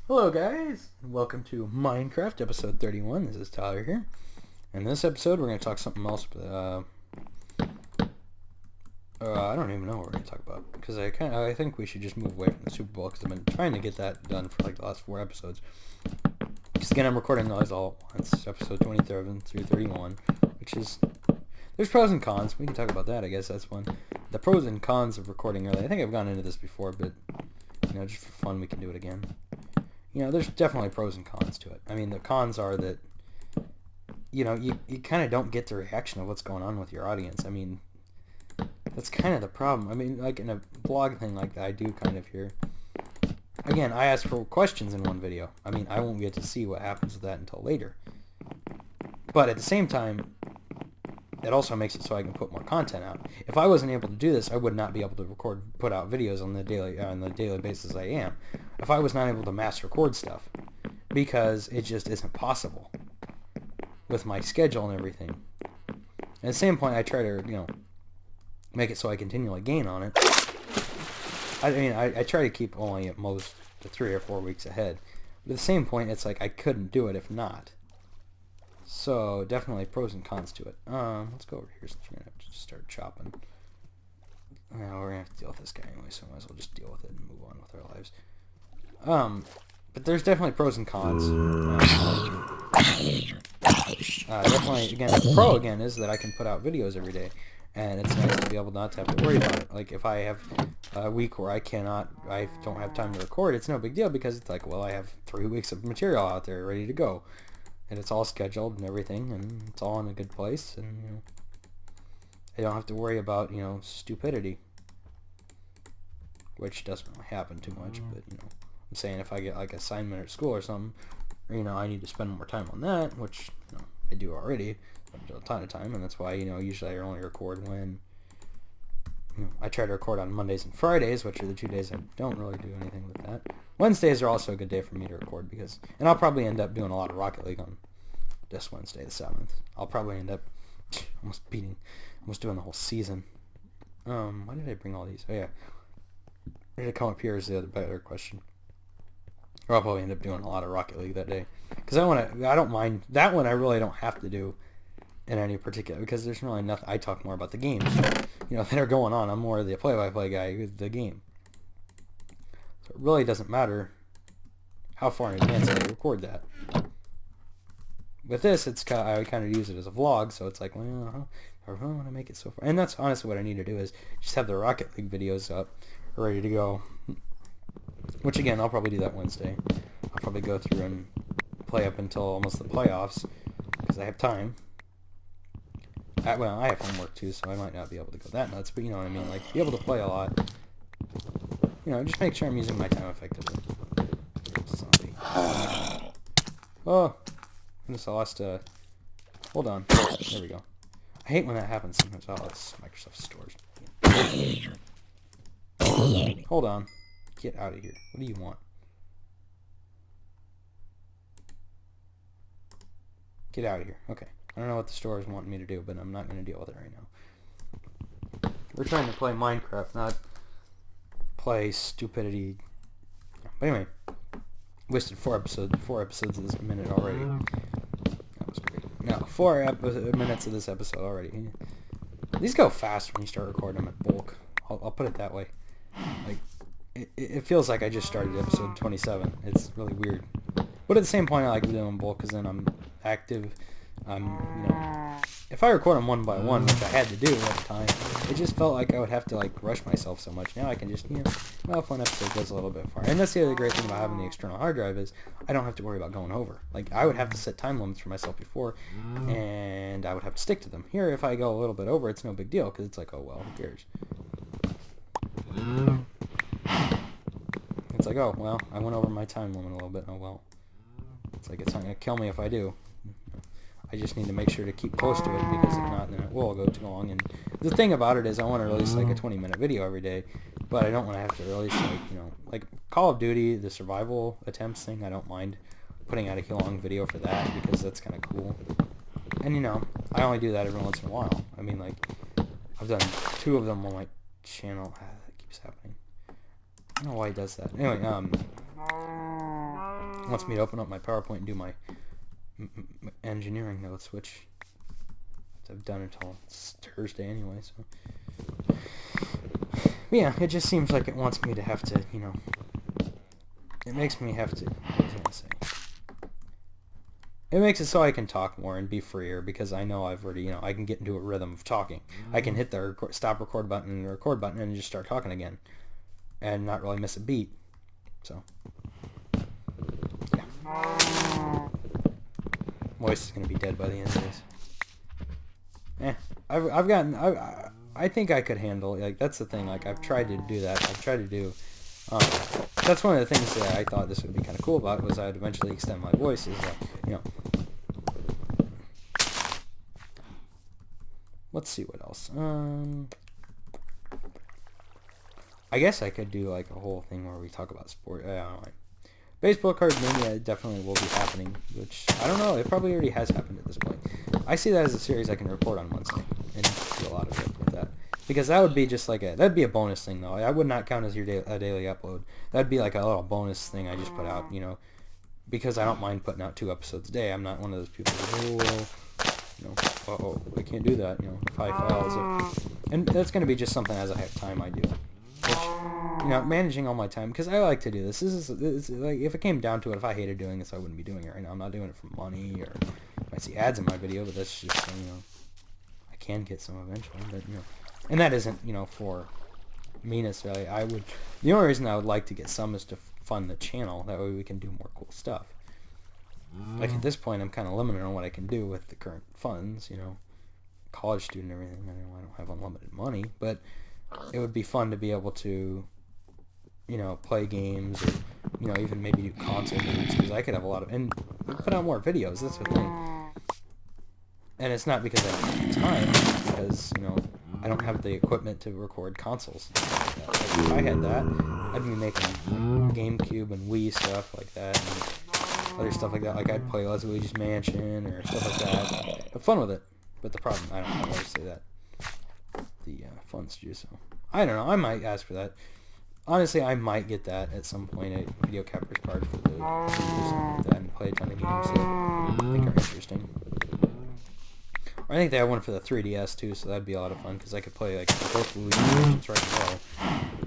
Hello guys, welcome to Minecraft episode 31. This is Tyler here. In this episode we're going to talk something else, but I don't even know what we're going to talk about, because I think we should just move away from the Super Bowl, because I've been trying to get that done for like the last 4 episodes. Because again, I'm recording those all at once, episode 27 through 31, which is, there's pros and cons. We can talk about that, I guess that's one. The pros and cons of recording early. I think I've gone into this before, but just for fun we can do it again. There's definitely pros and cons to it. I mean, the cons are that, you kind of don't get the reaction of what's going on with your audience. I mean, that's kind of the problem. I mean, like in a blog thing like that, I do kind of hear. Again, I ask for questions in one video. I mean, I won't get to see what happens with that until later. But at the same time, it also makes it so I can put more content out. If I wasn't able to do this, I would not be able to put out videos on the daily basis I am. If I was not able to mass record stuff, because it just isn't possible with my schedule and everything. At the same point, I try to make it so I continually gain on it. I try to keep only at most 3 or 4 weeks ahead. But at the same point, it's like I couldn't do it if not. So definitely pros and cons to it. Let's go over here since we're gonna have to just start chopping. Well, we're gonna have to deal with this guy anyway, so I might as well just deal with it and move on with our lives. But there's definitely pros and cons. Definitely, again, the pro again is that I can put out videos every day, and it's nice to be able not to have to worry about it. Like if I have a week where I don't have time to record, it's no big deal because it's like, well, I have 3 weeks of material out there ready to go. And it's all scheduled and everything, and it's all in a good place, and I don't have to worry about stupidity, which doesn't really happen too much. But I'm saying if I get like assignment at school or something, or, I need to spend more time on that, which I do already a ton of time, and that's why usually I only record when I try to record on Mondays and Fridays, which are the 2 days I don't really do anything with that. Wednesdays are also a good day for me to record and I'll probably end up doing a lot of Rocket League on this Wednesday, the 7th. I'll probably end up almost doing the whole season. Why did I bring all these? Oh yeah, where did it come up here is the other better question. Or I'll probably end up doing a lot of Rocket League that day because I don't mind that one. I really don't have to do in any particular, because there's really nothing. I talk more about the games, that are going on. I'm more the play-by-play guy with the game. So it really doesn't matter how far in advance I record that. With this, I kind of use it as a vlog, so it's like, well, I really want to make it so far. And that's honestly what I need to do is just have the Rocket League videos up, ready to go. Which again, I'll probably do that Wednesday. I'll probably go through and play up until almost the playoffs, because I have time. Well, I have homework too, so I might not be able to go that nuts, but you know what I mean, like, be able to play a lot. Just make sure I'm using my time effectively. Zombie. Oh, goodness, I lost, hold on. There we go. I hate when that happens sometimes. Oh, it's Microsoft Stores. Hold on. Get out of here. What do you want? Get out of here. Okay. I don't know what the store is wanting me to do, but I'm not going to deal with it right now. We're trying to play Minecraft, not play stupidity. But anyway, wasted 4 episodes of this minute already. That was great. No, 4 minutes of this episode already. These go fast when you start recording them at bulk. I'll put it that way. Like, it feels like I just started episode 27. It's really weird. But at the same point, I like doing bulk because then I'm active. If I record them one by one, which I had to do at the time, it just felt like I would have to like rush myself so much. Now I can just, well, if one episode goes a little bit far. And that's the other great thing about having the external hard drive is I don't have to worry about going over. Like, I would have to set time limits for myself before, and I would have to stick to them. Here, if I go a little bit over, it's no big deal, because it's like, oh, well, who cares? It's like, oh, well, I went over my time limit a little bit. Oh, well. It's like, it's not going to kill me if I do. I just need to make sure to keep close to it, because if not, then it will go too long. And the thing about it is I want to release like a 20-minute video every day, but I don't want to have to release like Call of Duty, the survival attempts thing. I don't mind putting out a long video for that, because that's kind of cool. And I only do that every once in a while. I mean, like, I've done 2 of them on my channel. That keeps happening. I don't know why he does that. Anyway, wants me to open up my PowerPoint and do my engineering notes, which I've done until Thursday anyway, so. Yeah, it just seems like it wants me to have to, it makes me have to, what was I going to say? It makes it so I can talk more and be freer, because I know I've already, I can get into a rhythm of talking. I can hit the stop record button and the record button and just start talking again and not really miss a beat. So, yeah. Voice is going to be dead by the end of this. I've gotten, I think I could handle, that's the thing, I've tried to do that. I've tried to do, that's one of the things that I thought this would be kind of cool about, was I'd eventually extend my voice, is let's see what else. I guess I could do, a whole thing where we talk about sport. I don't know, Baseball Card Mania definitely will be happening, which, I don't know, it probably already has happened at this point. I see that as a series I can report on Wednesday, and do a lot of it with that. Because that would be just that'd be a bonus thing, though. I would not count as your a daily upload. That'd be a little bonus thing I just put out, because I don't mind putting out 2 episodes a day. I'm not one of those people who, I can't do that, high files. And that's going to be just something as I have time I do. Which, managing all my time, because I like to do this. It's if it came down to it, if I hated doing this, I wouldn't be doing it right now. I'm not doing it for money, or I see ads in my video, but that's just, I can get some eventually, but, and that isn't, for me necessarily. The only reason I would like to get some is to fund the channel. That way we can do more cool stuff. At this point, I'm kind of limited on what I can do with the current funds, college student and everything. I don't have unlimited money, but it would be fun to be able to, play games, or, even maybe do console games, because I could have a lot of, and put out more videos, that's the thing. And it's not because I don't have time, it's because, I don't have the equipment to record consoles and stuff like that. If I had that, I'd be making GameCube and Wii stuff like that, and other stuff like that. I'd play Luigi's Mansion or stuff like that. Have fun with it. But the problem, I always say that. The funds do, so. I don't know, I might ask for that. Honestly, I might get that at some point, a video captures card for the or something like that, and play a ton of games that I think are interesting. I think they have one for the 3DS too, so that'd be a lot of fun, because I could play both Luigi Mansions right in a row.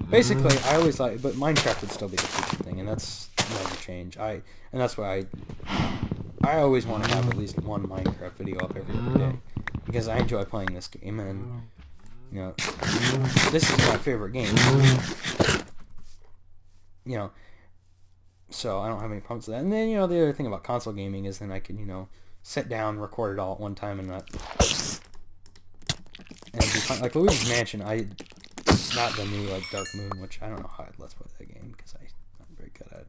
Basically, I always but Minecraft would still be the future thing, and that's never change. And that's why I always want to have at least one Minecraft video up every other day, because I enjoy playing this game, and this is my favorite game. So I don't have any problems with that. And then the other thing about console gaming is then I can sit down, record it all at one time, and not and be fun. Like Luigi's Mansion, not the new Dark Moon, which I don't know how I'd let's play that game, because I'm not very good at it.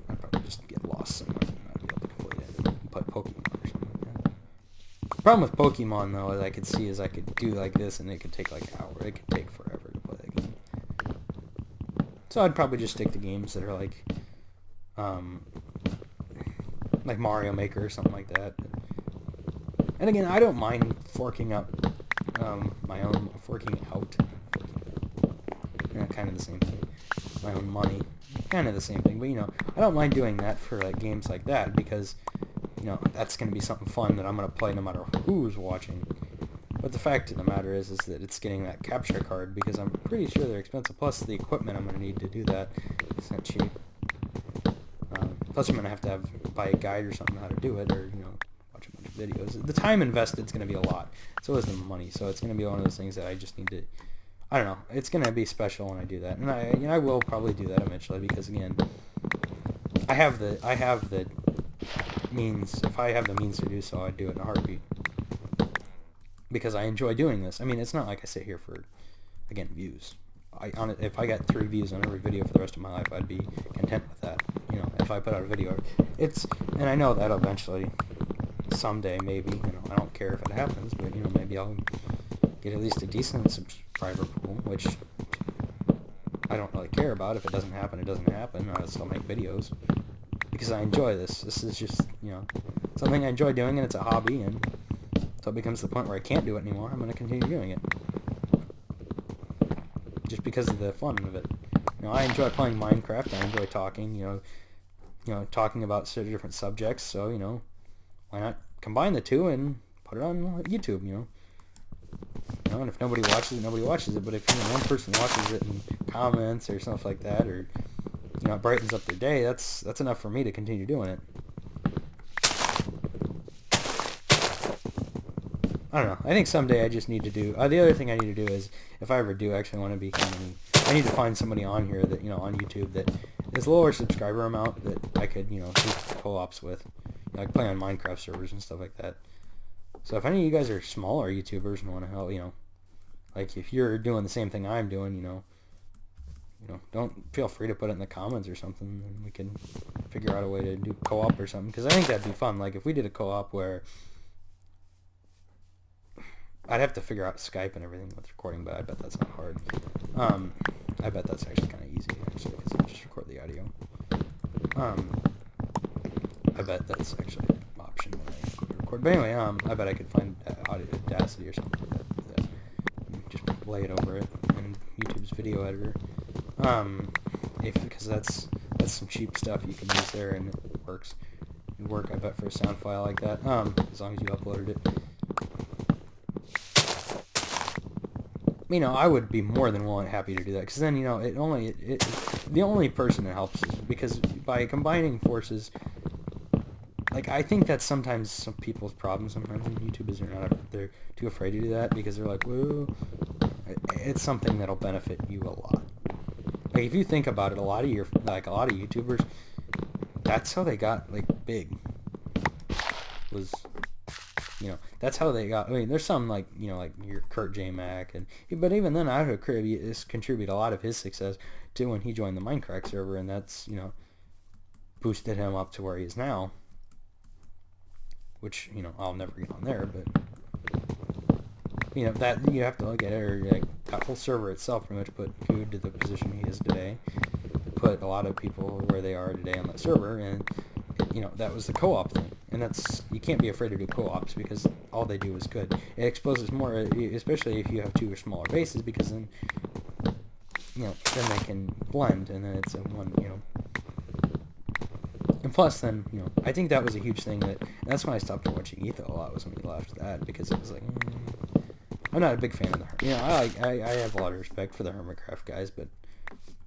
I'd probably just get lost somewhere and not be able to complete it and play Pokemon or something like that. The problem with Pokemon, though, is I could see is I could do this, and it could take an hour. It could take forever to play that game. So I'd probably just stick to games that are like Mario Maker or something like that. And again, I don't mind forking out kind of the same thing. My own money, kind of the same thing. But I don't mind doing that for games like that, because that's going to be something fun that I'm going to play no matter who's watching. But the fact of the matter is that it's getting that capture card, because I'm pretty sure they're expensive. Plus the equipment I'm going to need to do that. It's not cheap. Plus I'm going to have to buy a guide or something how to do it, or watch a bunch of videos. The time invested is going to be a lot. So is the money. So it's going to be one of those things that I just need to. I don't know. It's going to be special when I do that, and I will probably do that eventually, because again, I have the means. If I have the means to do so, I'd do it in a heartbeat, because I enjoy doing this. I mean, it's not like I sit here for, again, views. If I got 3 views on every video for the rest of my life, I'd be content with that. If I put out a video, and I know that eventually, someday, maybe, I don't care if it happens, but, maybe I'll get at least a decent subscriber pool, which I don't really care about. If it doesn't happen, it doesn't happen. I'll still make videos, because I enjoy this. This is just, something I enjoy doing, and it's a hobby, and until it becomes the point where I can't do it anymore, I'm going to continue doing it. Just because of the fun of it. I enjoy playing Minecraft. I enjoy talking. talking about sort of different subjects. So, why not combine the two and put it on YouTube, and if nobody watches it, nobody watches it. But if one person watches it and comments or stuff like that, or it brightens up their day, that's enough for me to continue doing it. I don't know. I think someday I just need to do. The other thing I need to do is, if I ever do actually want to become I need to find somebody on here that on YouTube that is lower subscriber amount that I could do co-ops with, like play on Minecraft servers and stuff like that. So if any of you guys are smaller YouTubers and want to help, like if you're doing the same thing I'm doing, don't feel free to put it in the comments or something, and we can figure out a way to do co-op or something. Because I think that'd be fun. Like if we did a co-op where I'd have to figure out Skype and everything with recording, but I bet that's not hard. I bet that's actually kind of easy, actually, because I just record the audio. I bet that's actually an option when I record. But anyway, I bet I could find Audacity or something like that, just lay it over it in YouTube's video editor. Because that's some cheap stuff you can use there, and it works. It would work, I bet, for a sound file like that, as long as you uploaded it. I would be more than happy to do that, because then, the only person that helps is because by combining forces, like, I think that's sometimes some people's problem sometimes on YouTube is they're too afraid to do that, because they're like, whoa, it's something that'll benefit you a lot. Like, if you think about it, a lot of YouTubers, that's how they got, like, big, was... that's how they got. I mean, there's some like your Kurt J. Mac, but even then, I would contribute a lot of his success to when he joined the Minecraft server, and that's boosted him up to where he is now. Which I'll never get on there, but that you have to look at it, or like that whole server itself pretty much put Good to the position he is today. It put a lot of people where they are today on that server, and that was the co-op thing. And you can't be afraid to do co-ops, because all they do is good. It exposes more, especially if you have two or smaller bases, because then, then they can blend, and then it's a one, And plus, then, I think that was a huge thing and that's when I stopped watching Etho a lot, was when he left that, because it was like, I'm not a big fan of I have a lot of respect for the Hermitcraft guys, but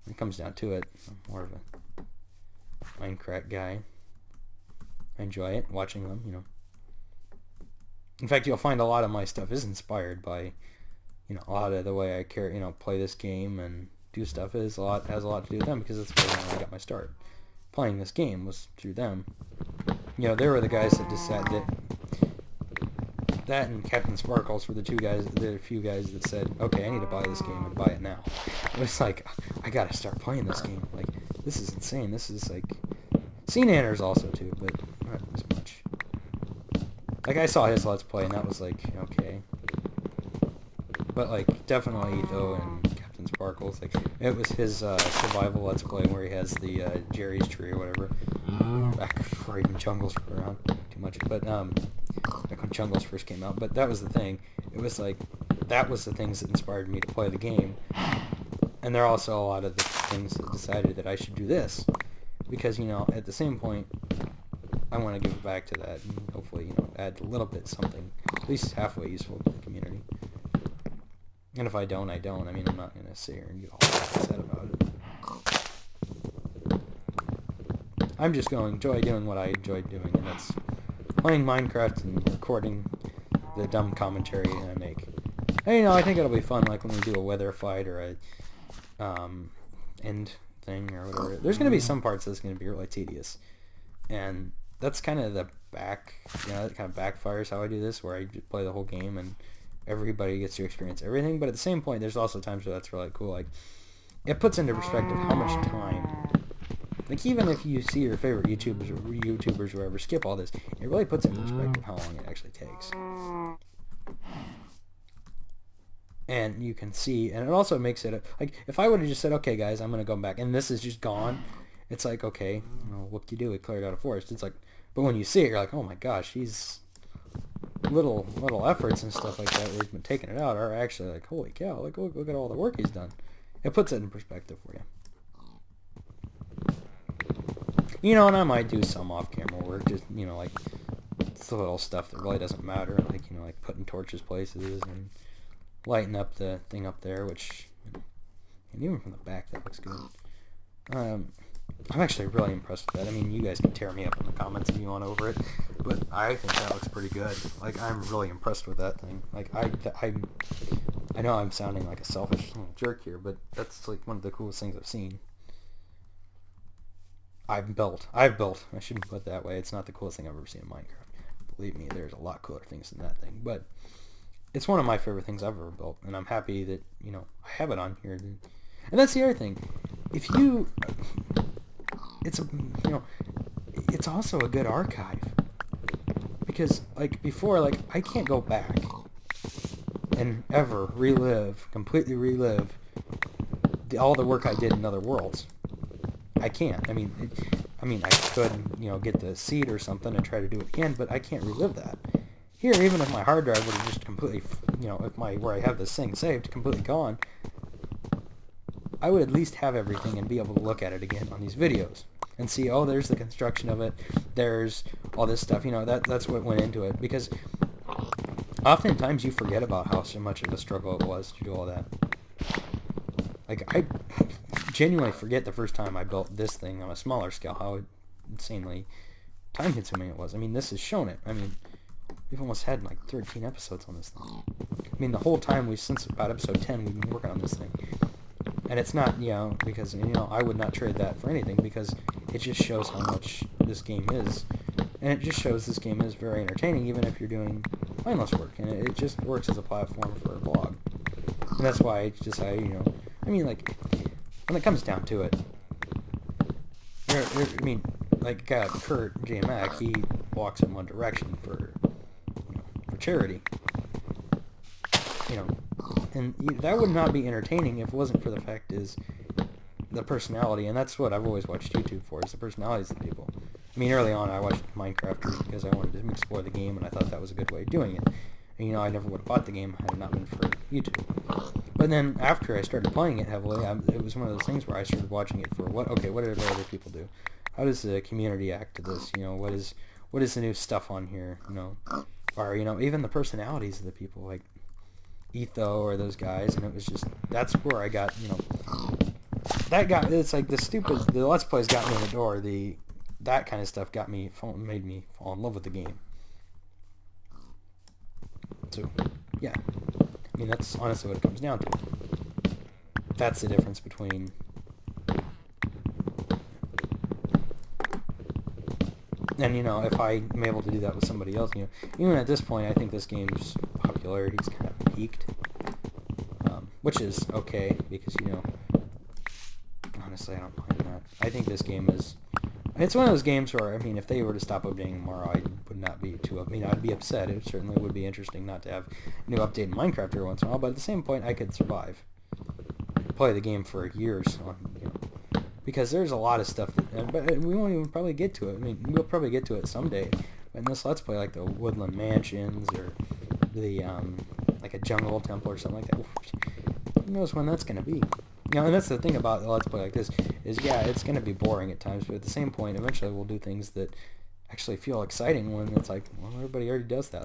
when it comes down to it, I'm more of a Minecraft guy. I enjoy it, watching them, In fact, you'll find a lot of my stuff is inspired by, a lot of the way I play this game and do stuff has a lot to do with them, because that's where I got my start. Playing this game was through them. They were the guys that decided that and Captain Sparkles were the few guys that said, okay, I need to buy this game and buy it now. It was like, I gotta start playing this game. Like, this is insane. This is like... Sea-Nanners also too, but not as much. Like, I saw his Let's Play, and that was like, okay. But, like, definitely Etho and Captain Sparkles, like, it was his survival Let's Play where he has the Jerry's tree or whatever. Back before even Jungles were around too much. But, back when Jungles first came out. But that was the thing. It was like, that was the things that inspired me to play the game. And there are also a lot of the things that decided that I should do this. Because, at the same point, I want to give back to that and hopefully, add a little bit something, at least halfway useful to the community. And if I don't, I don't. I mean, I'm not going to sit here and get all upset about it. I'm just going to enjoy doing what I enjoy doing, and that's playing Minecraft and recording the dumb commentary I make. And, I think it'll be fun, like when we do a weather fight or a end thing or whatever. There's going to be some parts that's going to be really tedious, and that's kind of the that kind of backfires how I do this, where I just play the whole game and everybody gets to experience everything. But at the same point, there's also times where that's really cool. Like, it puts into perspective how much time, like, even if you see your favorite YouTubers or whatever skip all this, it really puts into perspective how long it actually takes. And you can see, and it also makes it, like, if I would have just said, okay, guys, I'm going to go back, and this is just gone, it's like, okay, whoop-de-doo, it cleared out a forest. It's like, but when you see it, you're like, oh my gosh, he's little efforts and stuff like that where he's been taking it out are actually like, holy cow, look at all the work he's done. It puts it in perspective for you. You know, and I might do some off-camera work, just, you know, like, it's little stuff that really doesn't matter, like, you know, like putting torches places and lighting up the thing up there, which, and even from the back, that looks good. I'm actually really impressed with that. I mean, you guys can tear me up in the comments if you want over it, but I think that looks pretty good. Like, I'm really impressed with that thing. Like, I know I'm sounding like a selfish jerk here, but that's like one of the coolest things I've seen. I've built. I shouldn't put it that way. It's not the coolest thing I've ever seen in Minecraft. Believe me, there's a lot cooler things than that thing. But it's one of my favorite things I've ever built, and I'm happy that, you know, I have it on here. And that's the other thing. If you, it's a, you know, it's also a good archive, because like before, like I can't go back and ever completely relive all the work I did in other worlds. I can't. I mean, I could, you know, get the seed or something and try to do it again, but I can't relive that. Here, even if my hard drive would have just completely, you know, if where I have this thing saved completely gone, I would at least have everything and be able to look at it again on these videos and see, oh, there's the construction of it, there's all this stuff, you know, that's what went into it, because oftentimes you forget about how so much of a struggle it was to do all that. Like, I genuinely forget the first time I built this thing on a smaller scale, how insanely time-consuming it was. I mean, this has shown it. I mean, we've almost had like 13 episodes on this thing. I mean, the whole time since about episode 10, we've been working on this thing. And it's not, you know, because, you know, I would not trade that for anything, because it just shows how much this game is. And it just shows this game is very entertaining, even if you're doing mindless work. And it just works as a platform for a vlog. And that's why I decided, you know, I mean, like, when it comes down to it, I mean, like, Kurt J. Mack, he walks in one direction for, you know, for charity. You know, and that would not be entertaining if it wasn't for the fact is the personality, and that's what I've always watched YouTube for, is the personalities of the people. I mean, early on I watched Minecrafters because I wanted to explore the game, and I thought that was a good way of doing it. And, you know, I never would have bought the game had it not been for YouTube. But then after I started playing it heavily, it was one of those things where I started watching it for what did other people do? How does the community act to this? You know, what is the new stuff on here? You know, or, you know, even the personalities of the people, like Etho or those guys, and it was just, that's where I got, you know, it's like the Let's Plays got me in the door, that kind of stuff made me fall in love with the game. So, yeah. I mean, that's honestly what it comes down to. That's the difference between... And, you know, if I'm able to do that with somebody else, you know, even at this point, I think this game's popularity's kind of peaked. Which is okay, because, you know, honestly, I don't mind that. I think this game is... It's one of those games where, I mean, if they were to stop updating tomorrow, I would not be too... I mean, I'd be upset. It certainly would be interesting not to have a new update in Minecraft every once in a while, but at the same point, I could survive. Play the game for years, you know, because there's a lot of stuff that... But we won't even probably get to it. I mean, we'll probably get to it someday. But in this Let's Play, like the Woodland Mansions, or the, like a Jungle Temple or something like that, who knows when that's going to be. You know, and that's the thing about a Let's Play like this, is, yeah, it's going to be boring at times, but at the same point, eventually we'll do things that actually feel exciting when it's like, well, everybody already does that.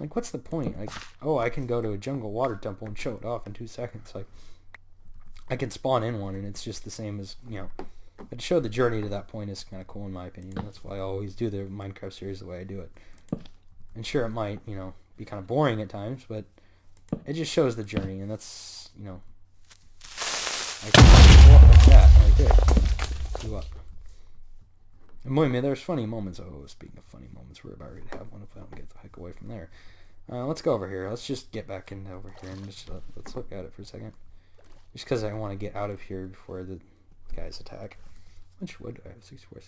Like what's the point? Like, oh, I can go to a jungle water temple and show it off in 2 seconds. Like, I can spawn in one, and it's just the same as, you know, but to show the journey to that point is kind of cool in my opinion. That's why I always do the Minecraft series the way I do it. And sure, it might, you know, be kind of boring at times, but it just shows the journey, and that's, you know, like that right there. Do up. And believe me, there's funny moments. Oh, speaking of funny moments, we're about ready to have one if I don't get the heck away from there. Let's go over here. Let's just get back into over here and just let's look at it for a second. Just because I want to get out of here before the guys attack. How much wood do I have? 64.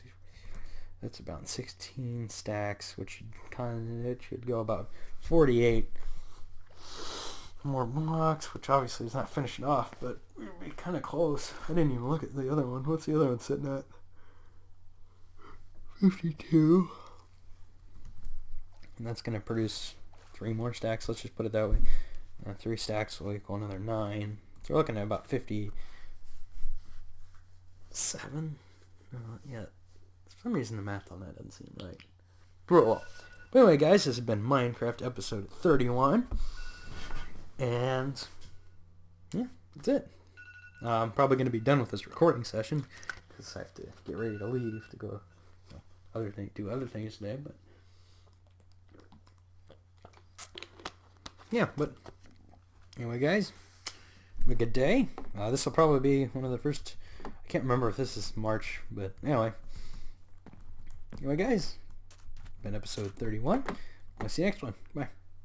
That's about 16 stacks, which it should go about 48 more blocks, which obviously is not finishing off, but we'd be kind of close. I didn't even look at the other one. What's the other one sitting at? 52. And that's going to produce 3 more stacks. Let's just put it that way. 3 stacks will equal another 9. So we're looking at about 57. Yeah, it's For some reason the math on that doesn't seem right. But anyway, guys, this has been Minecraft episode 31. And yeah, that's it. I'm probably going to be done with this recording session because I have to get ready to leave to go do other things today. But yeah, but anyway, guys, have a good day. This will probably be one of the first. I can't remember if this is March, but anyway, guys, been episode 31. I'll see you next one. Bye.